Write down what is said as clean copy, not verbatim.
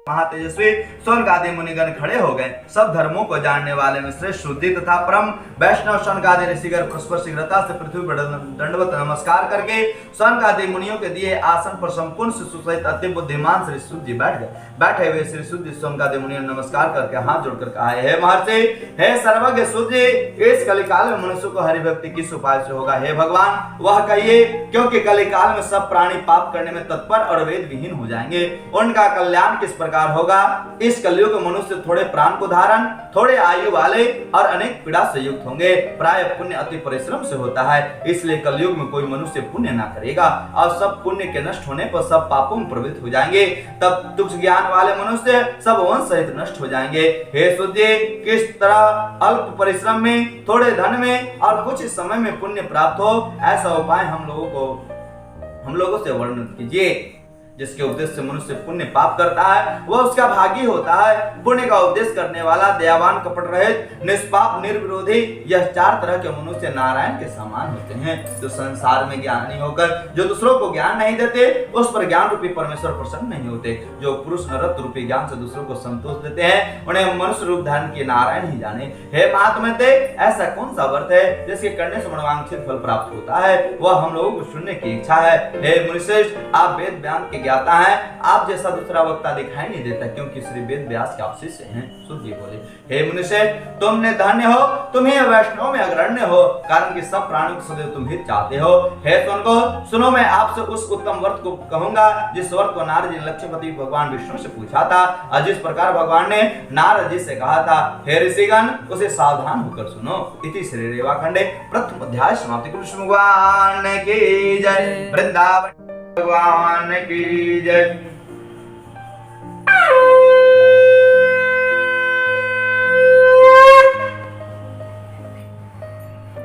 महातेजस्वी शौनकादि मुनिगण खड़े हो गए। सब धर्मों को जानने वाले में श्रेष्ठ शुद्धि तथा परम वैष्णव शौनकादि ऋषिगण परस्पर शीघ्रता से पृथ्वी पर दंडवत नमस्कार करके शौनकादि मुनियों के दिए आसन पर संपूर्ण शिशु सहित अति बुद्धिमान श्री शुद्ध जी बैठ गए। बैठे हुए श्री शुद्ध शौनकादि मुनियों ने नमस्कार करके हाथ जोड़कर कहा, हे महर्षि, हे सर्वज्ञ शुद्ध जी, इस कलिकाल में मनुष्य को हरि भक्ति किस उपाय से होगा? हे भगवान, वह कहिए, क्योंकि कलिकाल में सब प्राणी पाप करने में तत्पर और वेद विहीन हो जाएंगे। उनका कल्याण किस प्रकार होगा? इस कलयुग में मनुष्य थोड़े प्राण को धारण, थोड़े आयु वाले और अनेक पीड़ा से युक्त होंगे। प्राय पुण्य अति परिश्रम से होता है, इसलिए कलयुग में कोई मनुष्य पुण्य ना करेगा और सब पुण्य के नष्ट होने पर सब पापों में प्रवृत्त हो जाएंगे। तब तुच्छ ज्ञान वाले मनुष्य सब वंश सहित नष्ट हो जाएंगे। हे शुद्धि, किस तरह अल्प परिश्रम में, थोड़े धन में और कुछ समय में पुण्य प्राप्त हो, ऐसा उपाय हम लोगों से वर्णन कीजिए। जिसके उपदेश से मनुष्य पुण्य पाप करता है वह उसका भागी होता है। पुण्य का उपदेश करने वाला, दयावान, कपट रहित, निष्पाप, निर्विरोधी, यह चार तरह के मनुष्य नारायण के समान होते हैं। जो संसार में ज्ञानी होकर जो दूसरों को ज्ञान नहीं देते, उस पर ज्ञान रूपी परमेश्वर प्रसन्न नहीं होते। जो पुरुष नरत्व रूपी ज्ञान से दूसरों को संतोष देते हैं, उन्हें मनुष्य रूप धारण किए नारायण ही जाने। हे महात्मा, ऐसा कौन सा व्रत है जिसके करने से मनोवांछित फल प्राप्त होता है? वह हम लोगों को सुनने की इच्छा है। हे मुनिश्रेष्ठ, आप वेद ज्ञान के ज्ञाता है, आप जैसा दूसरा वक्ता दिखाई नहीं देता, क्योंकि श्री वेद व्यास के आप शिष्य हैं। शुद्ध जी बोले, हे मुनिश्रेष्ठ, तुमने धन्य हो, तुम ही वैष्णव में अग्रण्य हो, कारण कि सब प्राणियों को सदैव तुम ही चाहते हो। हे सुनो, मैं आपसे उस उत्तम व्रत को कहूंगा जिस व्रत को नारद जी ने लक्ष्मीपति भगवान विष्णु से पूछा था और जिस प्रकार भगवान ने नारद जी से कहा था। हे ऋषिगण, उसे सावधान होकर सुनो। इति श्री रेवाखंडे प्रथम अध्याय समाप्ति। कृष्ण भगवान की जय, वृंदावन भगवान की जय।